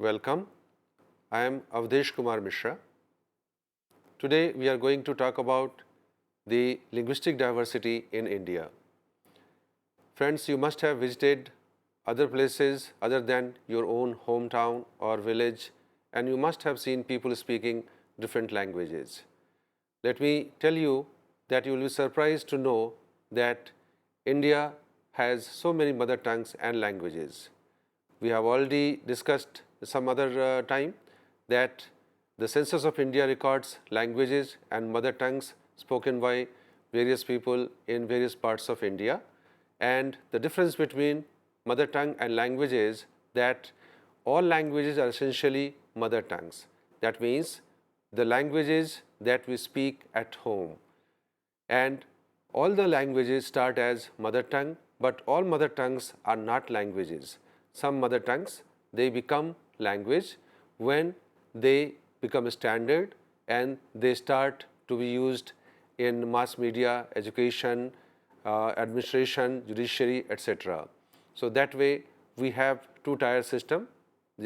Welcome. I am Avdesh Kumar Mishra. Today we are going to talk about the linguistic diversity in India. Friends, you must have visited other places other than your own hometown or village, and you must have seen people speaking different languages. Let me tell you that you will be surprised to know that India has so many mother tongues and languages. We have already discussed some other time that the Census of India records languages and mother tongues spoken by various people in various parts of India, and the difference between mother tongue and language is that all languages are essentially mother tongues. That means the languages that we speak at home, and all the languages start as mother tongue, but all mother tongues are not languages. Some mother tongues, they become language when they become a standard and they start to be used in mass media, education, administration, judiciary, etc. So that way we have two-tier system.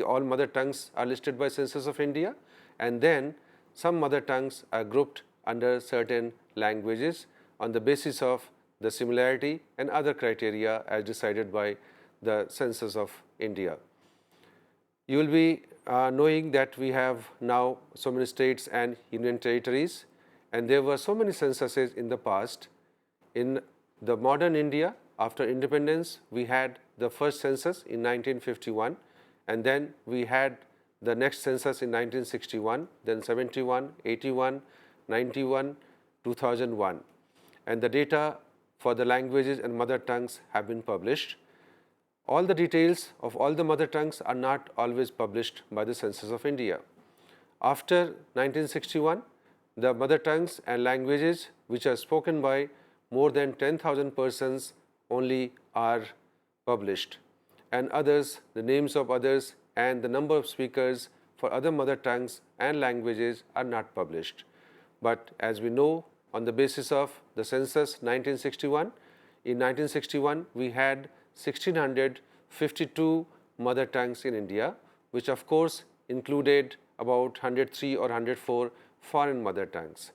All mother tongues are listed by Census of India, and then some mother tongues are grouped under certain languages on the basis of the similarity and other criteria as decided by the Census of India. You will be knowing that we have now so many states and union territories, and there were so many censuses in the past. In the modern India, after independence, we had the first census in 1951, and then we had the next census in 1961, then 71, 81, 91, 2001, and the data for the languages and mother tongues have been published. All the details of all the mother tongues are not always published by the Census of India. After 1961, the mother tongues and languages which are spoken by more than 10,000 persons only are published, and others, the names of others and the number of speakers for other mother tongues and languages are not published. But as we know, on the basis of the census 1961, in 1961 we had 1652 mother tongues in India, which of course included about 103 or 104 foreign mother tongues.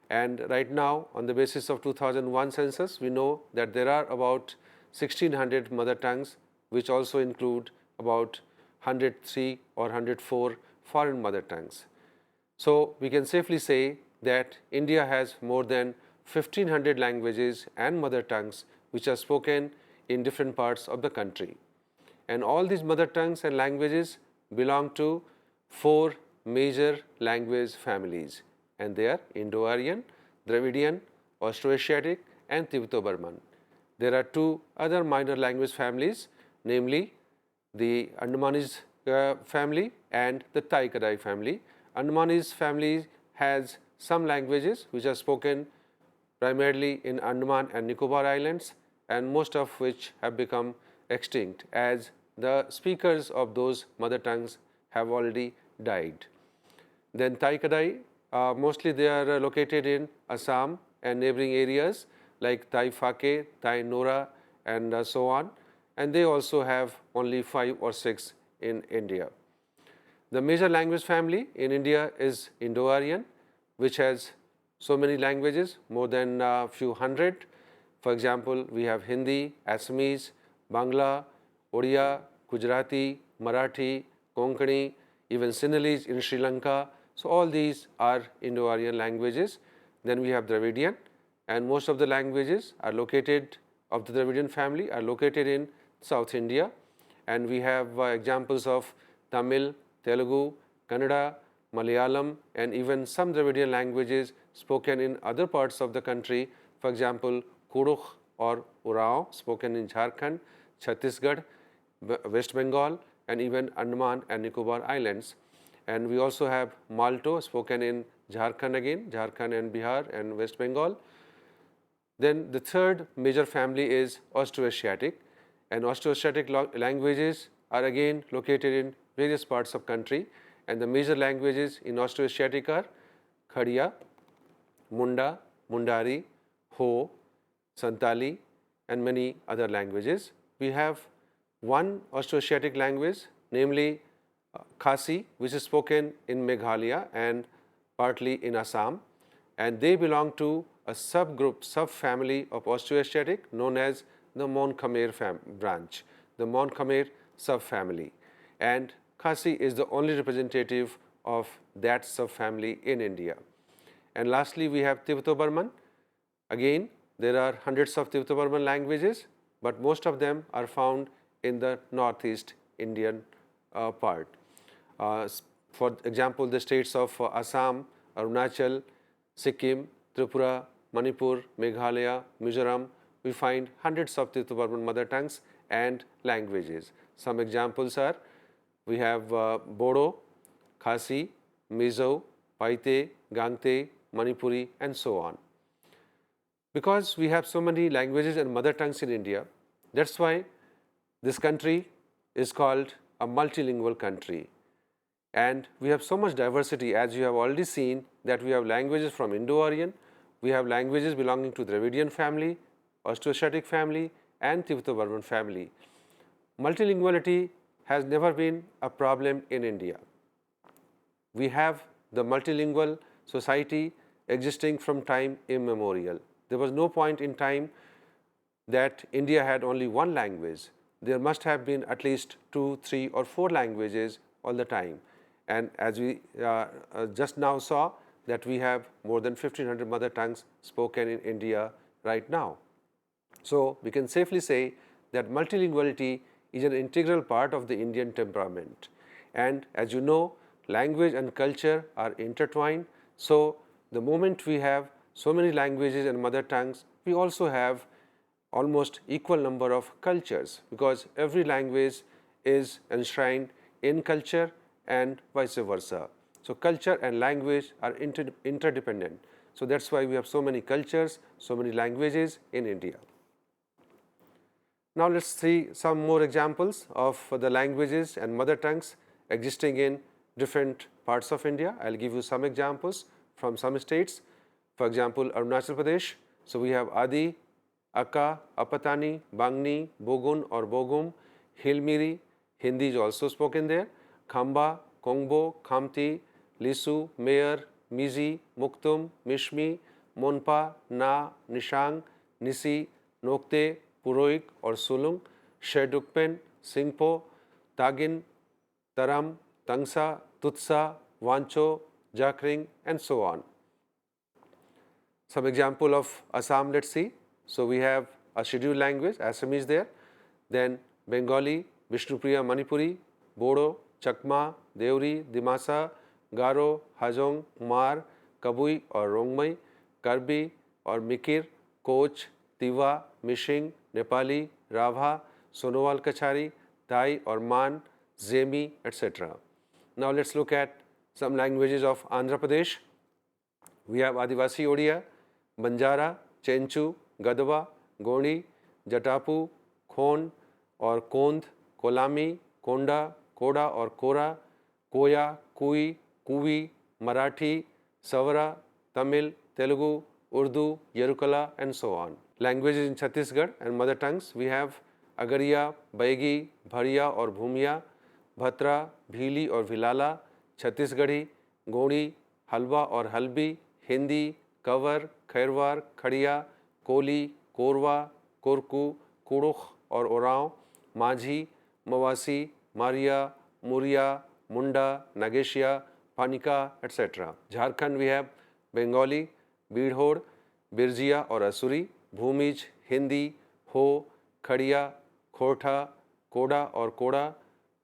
And right now, on the basis of 2001 census, we know that there are about 1600 mother tongues, which also include about 103 or 104 foreign mother tongues. So we can safely say that India has more than 1500 languages and mother tongues which are spoken in different parts of the country. And all these mother tongues and languages belong to four major language families, and they are Indo-Aryan, Dravidian, Austroasiatic, and Tibeto-Burman. There are two other minor language families, namely the Andamanese family and the Tai-Kadai family. Andamanese family has some languages which are spoken primarily in Andaman and Nicobar Islands, and most of which have become extinct as the speakers of those mother tongues have already died. Then Tai-Kadai, mostly they are located in Assam and neighboring areas like Tai Phake, Tai Nora, and so on, and they also have only 5 or 6 in India. The major language family in India is Indo-Aryan, which has so many languages, more than a few hundred. For example, we have Hindi, Assamese, Bangla, Odia, Gujarati, Marathi, Konkani, even Sinhalese in Sri Lanka. So all these are Indo-Aryan languages. Then we have Dravidian, and most of the languages are located of the Dravidian family are located in South India, and we have examples of Tamil, Telugu, Kannada, Malayalam, and even some Dravidian languages spoken in other parts of the country. For example, Kudukh or Urao spoken in Jharkhand, Chhattisgarh, West Bengal, and even Andaman and Nicobar Islands. And we also have Malto spoken in Jharkhand again, Jharkhand and Bihar and West Bengal. Then the third major family is Austroasiatic, and Austroasiatic languages are again located in various parts of country, and the major languages in Austroasiatic are Khadiya, Munda, Mundari, Ho, Santali, and many other languages. We have one Austroasiatic language, namely Khasi, which is spoken in Meghalaya and partly in Assam, and they belong to a subgroup, subfamily of Austroasiatic known as the Mon Khmer branch, the Mon Khmer subfamily. And Khasi is the only representative of that subfamily in India. And lastly, we have Tibeto-Burman. Again, there are hundreds of Tibeto-Burman languages, but most of them are found in the northeast Indian part. For example, the states of Assam, Arunachal, Sikkim, Tripura, Manipur, Meghalaya, Mizoram, we find hundreds of Tibeto-Burman mother tongues and languages. Some examples are, we have Bodo, Khasi, Mizo, Paite, Gangte, Manipuri, and so on. Because we have so many languages and mother tongues in India, that's why this country is called a multilingual country. And we have so much diversity, as you have already seen, that we have languages from Indo-Aryan, we have languages belonging to Dravidian family, Austroasiatic family, and Tibeto-Burman family. Multilinguality has never been a problem in India. We have the multilingual society existing from time immemorial. There was no point in time that India had only one language. There must have been at least 2, 3, or 4 languages all the time. And as we just now saw, that we have more than 1500 mother tongues spoken in India right now. So we can safely say that multilinguality is an integral part of the Indian temperament. And as you know, language and culture are intertwined. So the moment we have so many languages and mother tongues, we also have almost equal number of cultures, because every language is enshrined in culture and vice versa. So culture and language are interdependent. So that's why we have so many cultures, so many languages in India. Now let's see some more examples of the languages and mother tongues existing in different parts of India. I'll give you some examples from some states. For example, Arunachal Pradesh. So we have Adi, Aka, Apatani, Bangni, Bogun or Bogum, Hilmiri, Hindi is also spoken there, Khamba, Kongbo, Khamti, Lisu, Mayor, Mizi, Muktum, Mishmi, Monpa, Na, Nishang, Nisi, Nokte, Puroik or Sulung, Sherdukpen, Singpo, Tagin, Taram, Tangsa, Tutsa, Wancho, Jakring, and so on. Some example of Assam, let's see. So we have a scheduled language, Assamese there, then Bengali, Vishnupriya Manipuri, Bodo, Chakma, Deori, Dimasa, Garo, Hajong, Mar, Kabui or Rongmai, Karbi or Mikir, Koch, Tiva, Mishing, Nepali, Rabha, Sonowal Kachari, Thai or Man, Zemi, etc. Now let's look at some languages of Andhra Pradesh. We have Adivasi Odia, Banjara, Chenchu, Gadwa, Goni, Jatapu, Khon or Kondh, Kolami, Konda, Koda or Kora, Koya, Kui, Kuvi, Marathi, Savara, Tamil, Telugu, Urdu, Yerukala, and so on. Languages in Chhattisgarh and mother tongues, we have Agariya, Baigi, Bharia or Bhumia, Bhatra, Bhili or Vilala, Chhattisgarhi, Goni, Halwa or Halbi, Hindi, Kavar, Khairwar, Khadiya, Koli, Korwa, Korku, Kurukh or Orao, Majhi, Mawasi, Maria, Muria, Munda, Nageshiya, Panika, etc. Jharkhand we have Bengali, Bidhod, Birjia or Asuri, Bhumij, Hindi, Ho, Khadiya, Khortha, Koda or Koda,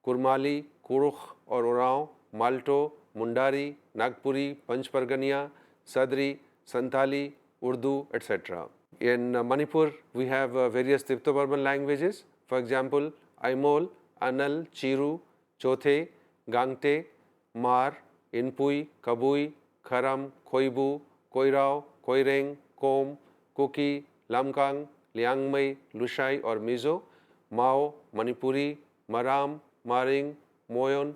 Kurmali, Kurukh or Orao, Malto, Mundari, Nagpuri, Panchpargania, Sadri, Santali, Urdu, etc. In Manipur, we have various Tibeto-Burman languages. For example, Aimol, Anal, Chiru, Chothe, Gangte, Mar, Inpui, Kabui, Kharam, Khoibu, Koirao, Koireng, Kom, Kuki, Lamkang, Liangmai, Lushai or Mizo, Mao, Manipuri, Maram, Maring, Moyon,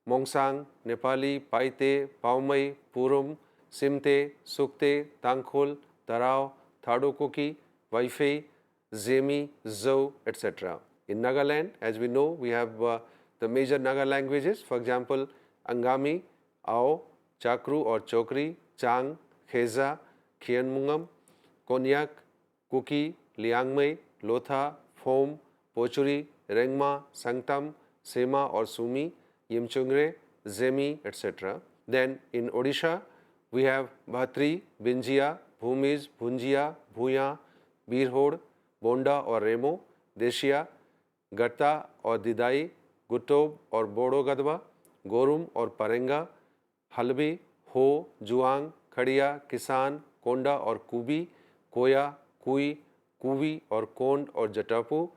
Mongsang, Nepali, Paite, Paumai, Purum, Simte, Sukte, Tangkhul, Tarao, Thado Kuki, Waifei, Zemi, Zhou, etc. In Nagaland, as we know, we have the major Naga languages, for example, Angami, Ao, Chakru or Chokri, Chang, Kheza, Khianmungam, Konyak, Kuki, Liangmei, Lotha, Phom, Pochuri, Rengma, Sangtam, Sema or Sumi, Yimchungre, Zemi, etc. Then in Odisha, we have Bhatri, Binjia, Bhumiz, Bhunjia, Bhuya, Birhod, Bonda or Remo, Deshia, Gatta or Didai, Gutob or Bodo Gadwa, Gorum or Parenga, Halbi, Ho, Juang, Khadiya, Kisan, Konda or Kubi, Koya, Kui, Kuvi or Kond or Jatapu,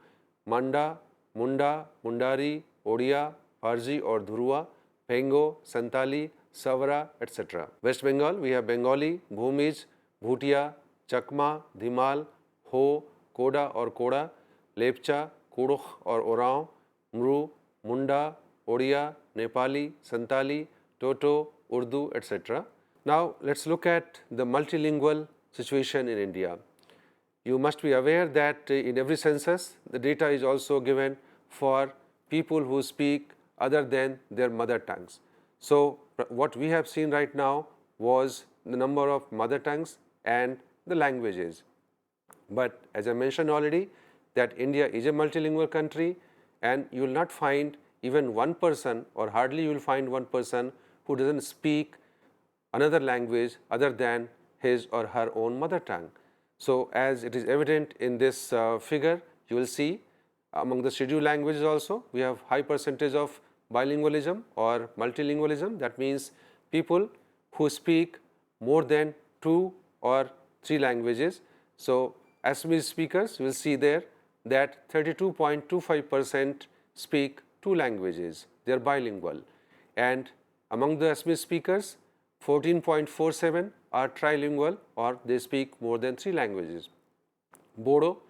Manda, Munda, Mundari, Odia, Farji or Dhurua, Pengo, Santali, Savara, etc. West Bengal, we have Bengali, Bhumiz, Bhutia, Chakma, Dhimal, Ho, Koda or Koda, Lepcha, Kudukh or Orao, Mru, Munda, Odia, Nepali, Santali, Toto, Urdu, etc. Now, let us look at the multilingual situation in India. You must be aware that in every census, the data is also given for people who speak other than their mother tongues. So, what we have seen right now was the number of mother tongues and the languages. But as I mentioned already, that India is a multilingual country, and you will not find even one person, or hardly you will find one person who does not speak another language other than his or her own mother tongue. So, as it is evident in this figure, you will see among the scheduled languages also, we have high percentage of bilingualism or multilingualism. That means people who speak more than 2 or 3 languages. So, Assamese speakers, you will see there that 32.25% speak 2 languages, they are bilingual, and among the Assamese speakers 14.47 are trilingual or they speak more than 3 languages. Bodo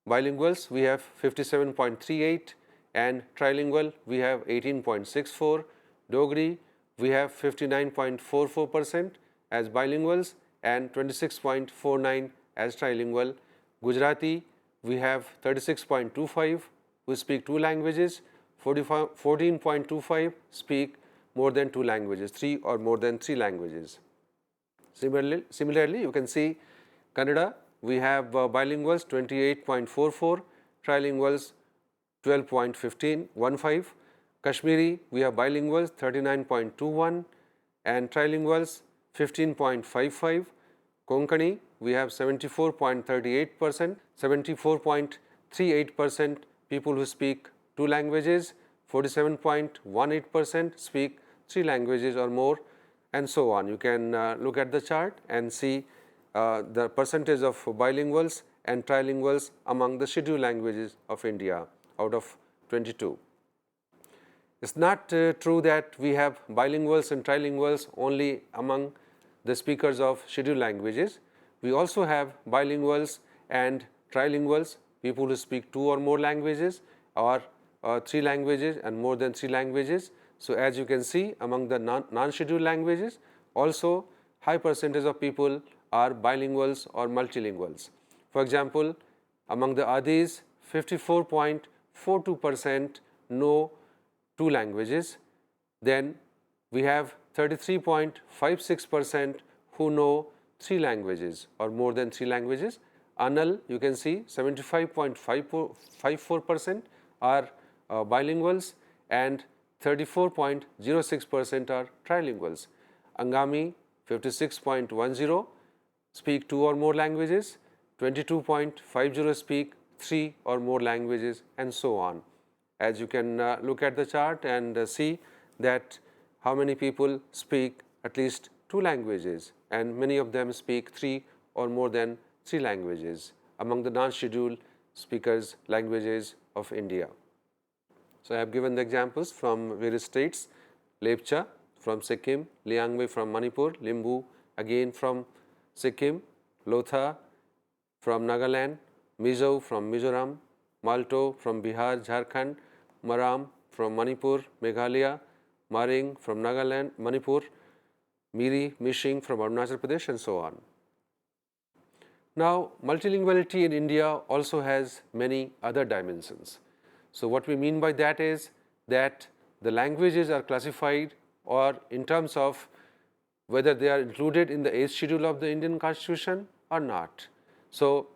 bilinguals, we have 57.38, and trilingual we have 18.64. Dogri, we have 59.44% as bilinguals and 26.49 as trilingual. Gujarati, we have 36.25 who speak 2 languages, 14.25 speak more than 2 languages, 3 or more than 3 languages. Similarly, you can see Kannada, we have bilinguals 28.44, trilinguals 12.15. Kashmiri, we have bilinguals 39.21 and trilinguals 15.55. Konkani, we have 74.38%, 74.38% people who speak 2 languages, 47.18% speak 3 languages or more, and so on. You can look at the chart and see the percentage of bilinguals and trilinguals among the scheduled languages of India out of 22. It is not true that we have bilinguals and trilinguals only among the speakers of scheduled languages. We also have bilinguals and trilinguals, people who speak 2 or more languages or 3 languages and more than 3 languages. So, as you can see among the non-scheduled languages, also high percentage of people are bilinguals or multilinguals. For example, among the Adis, 54.42% know 2 languages. Then we have 33.56% who know 3 languages or more than 3 languages. Anal, you can see 75.54% are bilinguals and 34.06% are trilinguals. Angami 56.10 speak 2 or more languages, 22.50 speak 3 or more languages, and so on. As you can look at the chart and see that how many people speak at least 2 languages, and many of them speak 3 or more than 3 languages among the non-scheduled speakers languages of India. So, I have given the examples from various states: Lepcha from Sikkim, Liangmei from Manipur, Limbu again from Sikkim, Lotha from Nagaland, Mizo from Mizoram, Malto from Bihar, Jharkhand, Maram from Manipur, Meghalaya, Maring from Nagaland, Manipur, Miri, Mishing from Arunachal Pradesh, and so on. Now, multilinguality in India also has many other dimensions. So, what we mean by that is that the languages are classified or in terms of whether they are included in the 8th schedule of the Indian Constitution or not. So,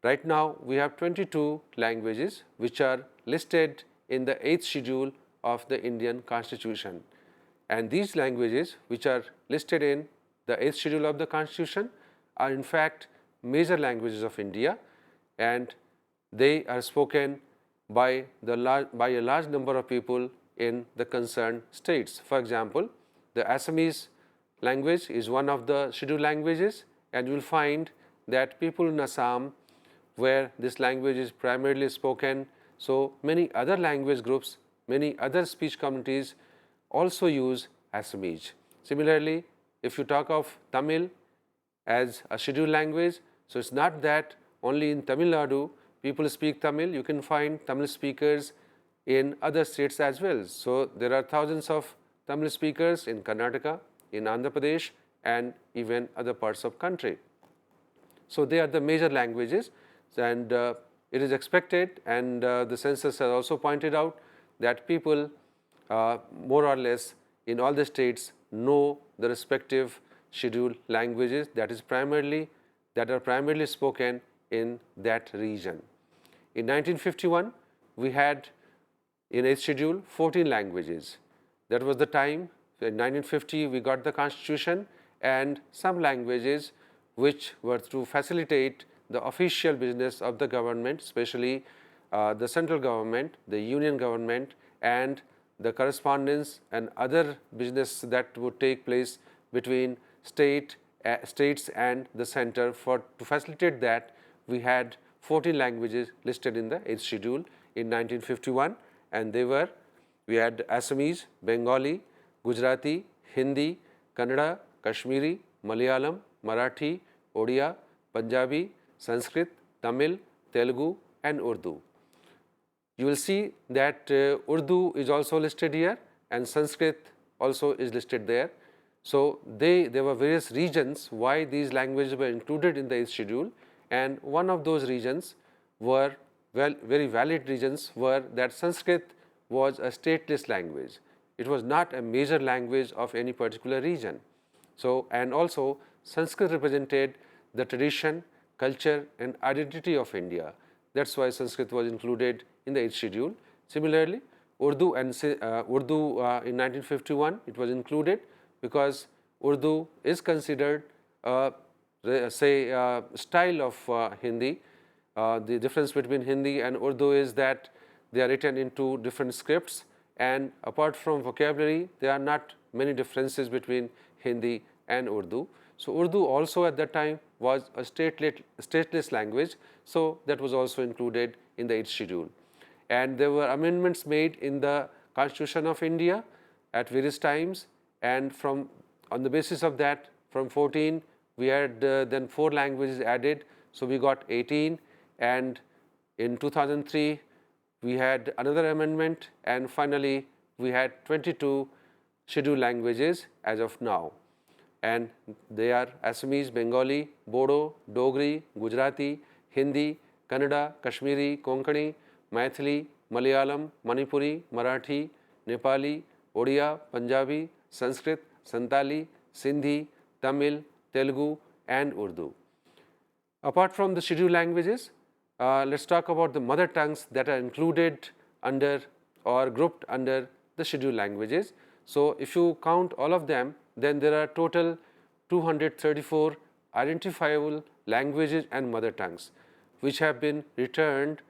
right now we have 22 languages which are listed in the 8th schedule of the Indian Constitution, and these languages which are listed in the 8th schedule of the Constitution are in fact major languages of India, and they are spoken by a large number of people in the concerned states. For example, the Assamese language is one of the scheduled languages, and you will find that people in Assam, where this language is primarily spoken, so many other language groups, many other speech communities also use Assamese. Similarly, if you talk of Tamil as a scheduled language, so it's not that only in Tamil Nadu people speak Tamil, you can find Tamil speakers in other states as well. So, there are thousands of Tamil speakers in Karnataka, in Andhra Pradesh, and even other parts of country. So, they are the major languages, and it is expected, and the census has also pointed out that people more or less in all the states know the respective scheduled languages that are primarily spoken in that region. In 1951, we had in 8th schedule 14 languages. That was the time. In 1950 we got the constitution, and some languages which were to facilitate the official business of the government, especially the central government, the union government, and the correspondence and other business that would take place between states and the center. To facilitate that, we had 14 languages listed in the 8th schedule in 1951, and we had Assamese, Bengali, Gujarati, Hindi, Kannada, Kashmiri, Malayalam, Marathi, Odia, Punjabi, Sanskrit, Tamil, Telugu, and Urdu. You will see that Urdu is also listed here, and Sanskrit also is listed there. So, there were various reasons why these languages were included in the 8th schedule, and one of those reasons were, very valid reasons, were that Sanskrit was a stateless language. It was not a major language of any particular region. So, and also Sanskrit represented the tradition, culture, and identity of India. That is why Sanskrit was included in the 8th schedule. Similarly, Urdu in 1951 it was included because Urdu is considered style of Hindi. The difference between Hindi and Urdu is that they are written into different scripts, and apart from vocabulary there are not many differences between Hindi and Urdu. So, Urdu also at that time was a stateless language, so that was also included in the 8th schedule. And there were amendments made in the Constitution of India at various times, and on the basis of that, from 14 we had then 4 languages added, so we got 18, and in 2003 we had another amendment, and finally we had 22 scheduled languages as of now, and they are Assamese, Bengali, Bodo, Dogri, Gujarati, Hindi, Kannada, Kashmiri, Konkani, Maithili, Malayalam, Manipuri, Marathi, Nepali, Odia, Punjabi, Sanskrit, Santali, Sindhi, Tamil, Telugu, and Urdu. Apart from the scheduled languages, let's talk about the mother tongues that are included under or grouped under the scheduled languages. So, if you count all of them, then there are total 234 identifiable languages and mother tongues which have returned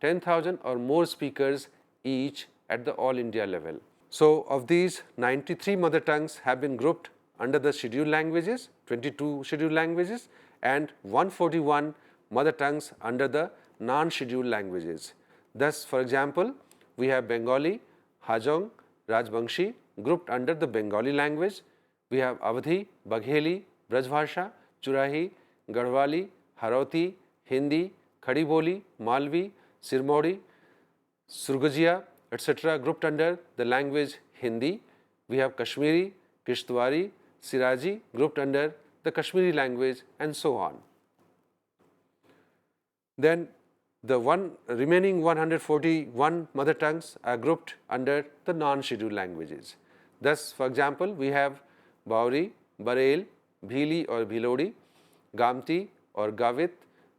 10,000 or more speakers each at the all India level. So, of these 93 mother tongues have been grouped under the scheduled languages, 22 scheduled languages, and 141 mother tongues under the non-scheduled languages. Thus, for example, we have Bengali, Hajong, Rajbangshi grouped under the Bengali language. We have Awadhi, Bagheli, Brajbhasha, Churahi, Garhwali, Harauti, Hindi, Khadi Boli, Malvi, Sirmauri, Surgujia, etc. grouped under the language Hindi. We have Kashmiri, Kishtwari, Siraji grouped under the Kashmiri language, and so on. Then The remaining 141 mother tongues are grouped under the non-scheduled languages. Thus, for example, we have Bauri, Barel, Bhili or Bhilodi, Gamti or Gavit,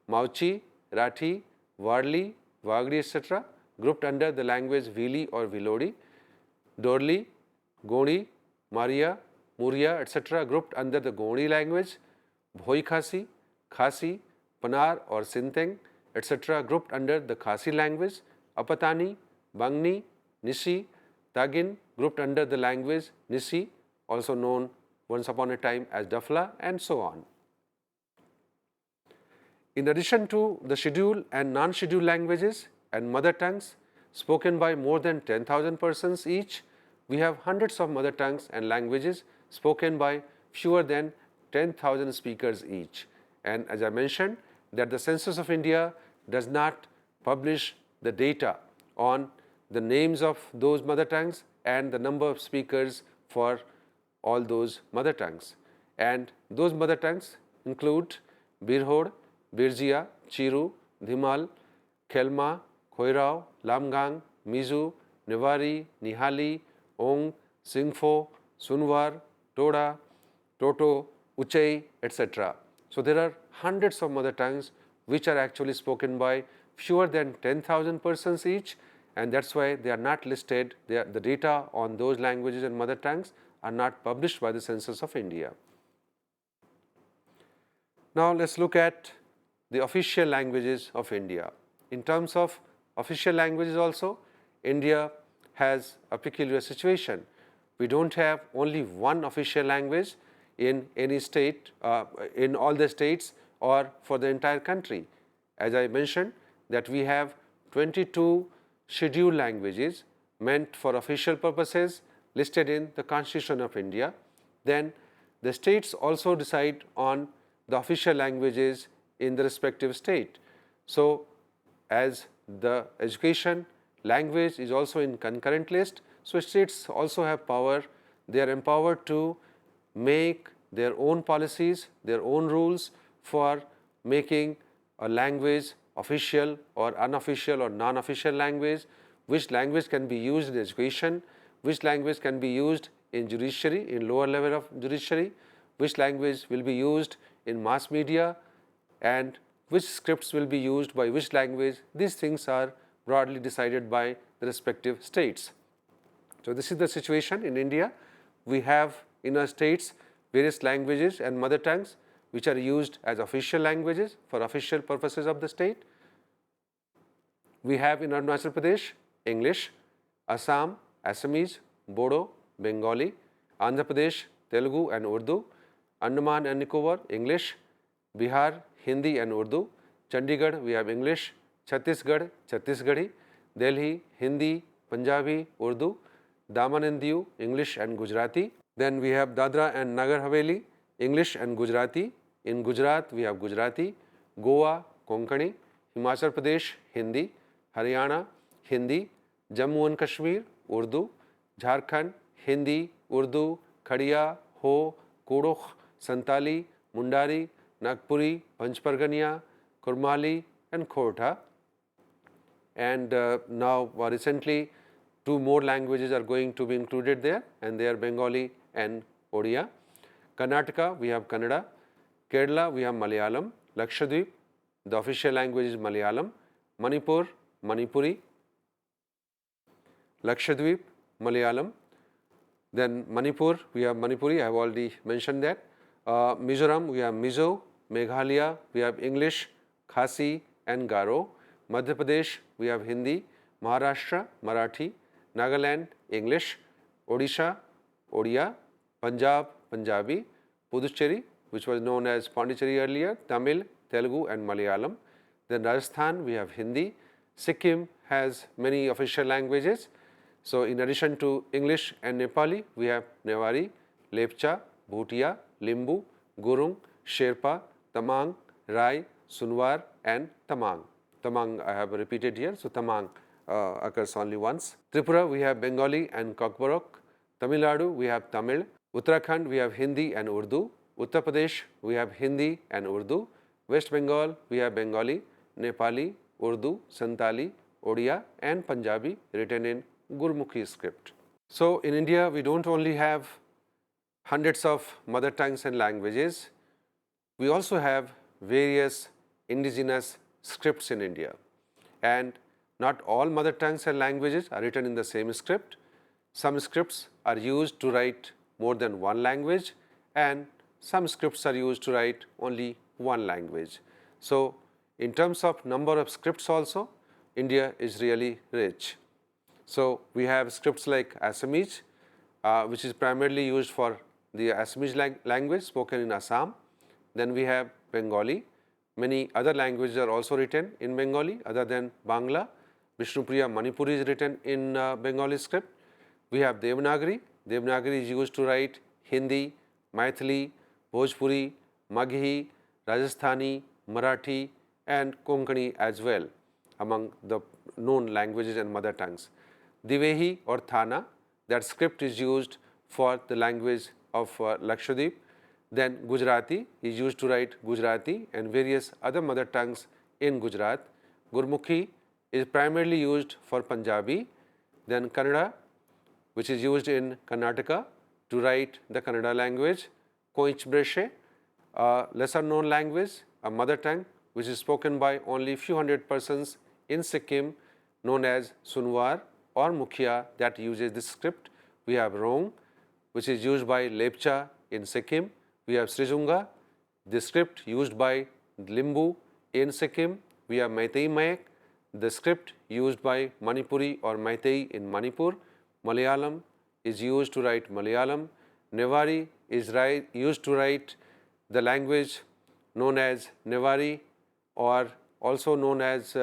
Mauchi, Rathi, Warli, Wagri, etc., grouped under the language Vili or Vilodi, Dorli, Goni, Maria, Muria, etc., grouped under the Goni language, Bhoi Khasi, Khasi, Panar or Sinteng, etc., grouped under the Khasi language, Apatani, Bangni, Nisi, Tagin, grouped under the language Nisi, also known once upon a time as Dafla, and so on. In addition to the scheduled and non-scheduled languages and mother tongues spoken by more than 10,000 persons each, we have hundreds of mother tongues and languages spoken by fewer than 10,000 speakers each. And as I mentioned, that the Census of India does not publish the data on the names of those mother tongues and the number of speakers for all those mother tongues. And those mother tongues include Birhod, Birjia, Chiru, Dhimal, Khelma, Khoirao, Lamgang, Mizu, Nevari, Nihali, Ong, Singpho, Sunwar, Toda, Toto, Uchai, etc. So there are hundreds of mother tongues which are actually spoken by fewer than 10,000 persons each, and that's why they are not listed. The data on those languages and mother tongues are not published by the Census of India. Now let's look at the official languages of India. In terms of official languages also, India has a peculiar situation. We don't have only one official language in any state, in all the states or for the entire country. As I mentioned, that we have 22 scheduled languages meant for official purposes listed in the Constitution of India. Then the states also decide on the official languages in the respective state. So as the education language is also in concurrent list, so states also have power. They are empowered to make their own policies, their own rules for making a language official or unofficial or non-official language, which language can be used in education, which language can be used in judiciary, in lower level of judiciary, which language will be used in mass media, and which scripts will be used by which language. These things are broadly decided by the respective states. So this is the situation in India. We have in our states various languages and mother tongues which are used as official languages for official purposes of the state. We have in Arunachal Pradesh English, Assam, Assamese, Bodo, Bengali, Andhra Pradesh, Telugu and Urdu, Andaman and Nicobar, English, Bihar, Hindi and Urdu, Chandigarh we have English, Chhattisgarh, Chhattisgarhi, Delhi, Hindi, Punjabi, Urdu, Daman and Diu, English and Gujarati. Then we have Dadra and Nagar Haveli, English and Gujarati. In Gujarat we have Gujarati, Goa, Konkani, Himachal Pradesh, Hindi, Haryana, Hindi, Jammu and Kashmir, Urdu, Jharkhand, Hindi, Urdu, Khadiya, Ho, Kodokh, Santali, Mundari, Nagpuri, Panchpargania, Kurmali and Khortha. And now recently 2 more languages are going to be included there, and they are Bengali and Odia. Karnataka we have Kannada, Kerala we have Malayalam, Lakshadweep the official language is Malayalam, Manipur, Manipuri, Lakshadweep, Malayalam. Then Manipur we have Manipuri, I have already mentioned that. Mizoram we have Mizo, Meghalaya we have English, Khasi and Garo. Madhya Pradesh we have Hindi, Maharashtra, Marathi, Nagaland, English, Odisha, Odia, Punjab, Punjabi, Puducherry which was known as Pondicherry earlier, Tamil, Telugu and Malayalam. Then Rajasthan we have Hindi, Sikkim has many official languages. So in addition to English and Nepali, we have Newari, Lepcha, Bhutia, Limbu, Gurung, Sherpa, Tamang, Rai, Sunwar and Tamang. Tamang I have repeated here, so Tamang occurs only once. Tripura we have Bengali and Kokborok. Tamil Nadu we have Tamil. Uttarakhand we have Hindi and Urdu. Uttar Pradesh we have Hindi and Urdu. West Bengal we have Bengali, Nepali, Urdu, Santali, Odia and Punjabi written in Gurmukhi script. So, in India we don't only have hundreds of mother tongues and languages, we also have various indigenous scripts in India, and not all mother tongues and languages are written in the same script. Some scripts are used to write more than one language and some scripts are used to write only one language. So, in terms of number of scripts also, India is really rich. So, we have scripts like Assamese, which is primarily used for the Assamese language spoken in Assam. Then we have Bengali. Many other languages are also written in Bengali other than Bangla. Vishnupriya Manipuri is written in Bengali script. We have Devanagari. Devanagari is used to write Hindi, Maithili, Bhojpuri, Maghi, Rajasthani, Marathi and Konkani as well among the known languages and mother tongues. Divehi or Thana, that script is used for the language of Lakshadweep. Then Gujarati is used to write Gujarati and various other mother tongues in Gujarat. Gurmukhi is primarily used for Punjabi. Then Kannada, which is used in Karnataka to write the Kannada language. Koich Breshe, a lesser known language, a mother tongue which is spoken by only few hundred persons in Sikkim, known as Sunwar or Mukhia, that uses this script. We have Rong, which is used by Lepcha in Sikkim. We have Srijunga, the script used by Limbu in Sikkim. We have Meitei Mayak, the script used by Manipuri or Meitei in Manipur. Malayalam is used to write Malayalam. Nevari is used to write the language known as Nevari or also known as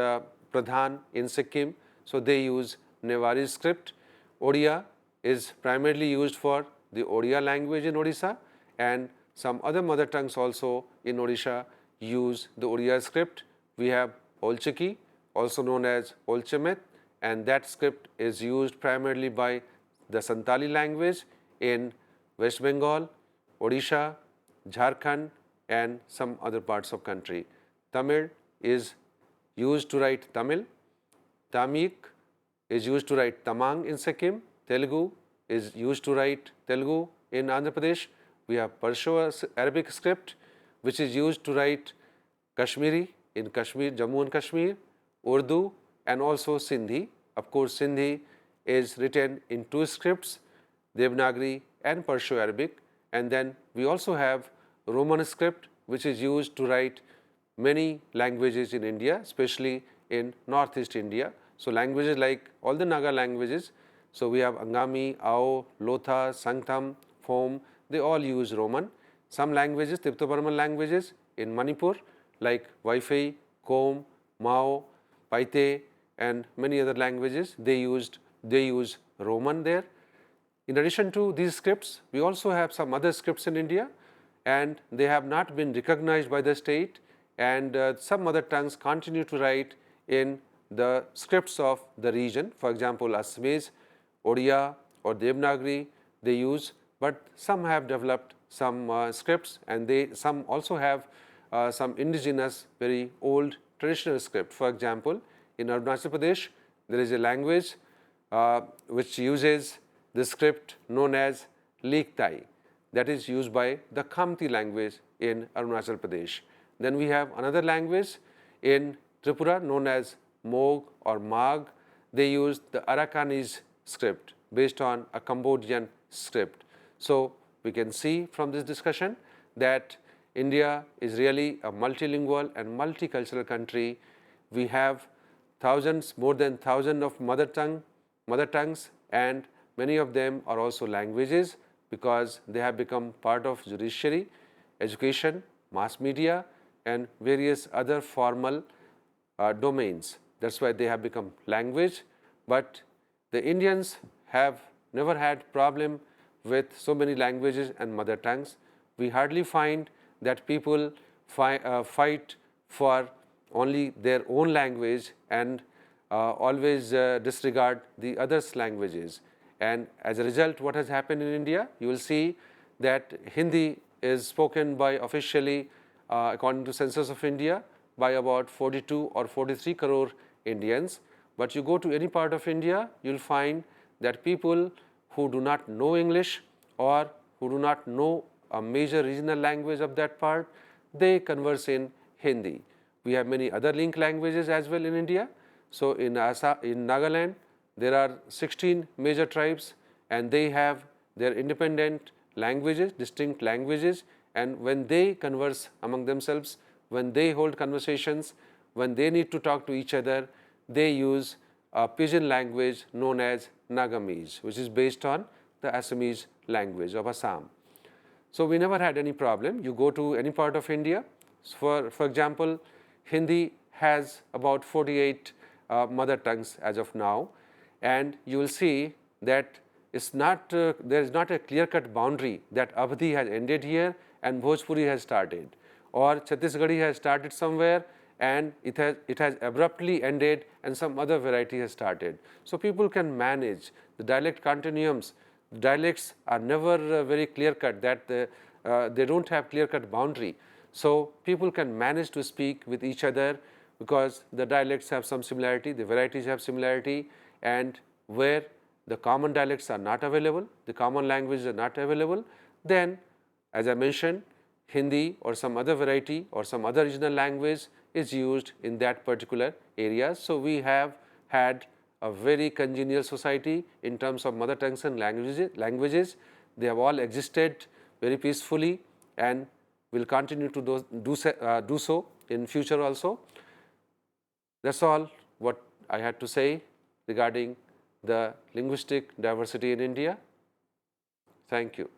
Pradhan in Sikkim. So, they use Nevari script. Odia is primarily used for the Odia language in Odisha, and some other mother tongues also in Odisha use the Odia script. We have Olchiki, also known as Olchemet, and that script is used primarily by the Santali language in West Bengal, Odisha, Jharkhand and some other parts of country. Tamil is used to write Tamil. Tamik is used to write Tamang in Sikkim. Telugu is used to write Telugu in Andhra Pradesh. We have Perso-Arabic script, which is used to write Kashmiri in Kashmir, Jammu and Kashmir, Urdu and also Sindhi. Of course, Sindhi is written in two scripts, Devanagari and Perso-Arabic, and then we also have Roman script, which is used to write many languages in India, especially in Northeast India. So, languages like all the Naga languages, so we have Angami, Ao, Lotha, Sangtam, Phom, they all use Roman. Some languages, Tipto-Burman languages in Manipur like Waifei, Kom, Mao, Paite and many other languages, they use Roman there. In addition to these scripts, we also have some other scripts in India and they have not been recognized by the state, and some mother tongues continue to write in the scripts of the region. For example, Assamese, Odia or Devanagari they use, but some have developed some scripts and some also have some indigenous very old traditional script. For example, in Arunachal Pradesh there is a language which uses the script known as Lektai, that is used by the Khamti language in Arunachal Pradesh. Then we have another language in Tripura known as Mog or Mag. They use the Arakanese script based on a Cambodian script. So, we can see from this discussion that India is really a multilingual and multicultural country. We have more than thousands of mother tongues, and many of them are also languages because they have become part of judiciary, education, mass media and various other formal domains. That is why they have become language, but the Indians have never had problem with so many languages and mother tongues. We hardly find that people fight for only their own language and always disregard the others' languages. And as a result, what has happened in India? You will see that Hindi is spoken by officially according to Census of India by about 42 or 43 crore Indians. But you go to any part of India, you will find that people who do not know English or who do not know a major regional language of that part, they converse in Hindi. We have many other link languages as well in India. So, in Nagaland, there are 16 major tribes and they have their independent languages, distinct languages, and when they converse among themselves, when they hold conversations, when they need to talk to each other, they use a pidgin language known as Nagamese, which is based on the Assamese language of Assam. So, we never had any problem. You go to any part of India, for example, Hindi has about 48 mother tongues as of now, and you will see that it's not there is not a clear-cut boundary that Avadhi has ended here and Bhojpuri has started, or Chhattisgarhi has started somewhere and it has abruptly ended and some other variety has started. So, people can manage the dialect continuums. Dialects are never very clear-cut, that they don't have clear-cut boundary. So, people can manage to speak with each other because the dialects have some similarity, the varieties have similarity, and where the common dialects are not available, the common languages are not available, then as I mentioned, Hindi or some other variety or some other regional language is used in that particular area. So, we have had a very congenial society in terms of mother tongues and languages. They have all existed very peacefully and will continue to do so in future also. That is all what I had to say regarding the linguistic diversity in India. Thank you.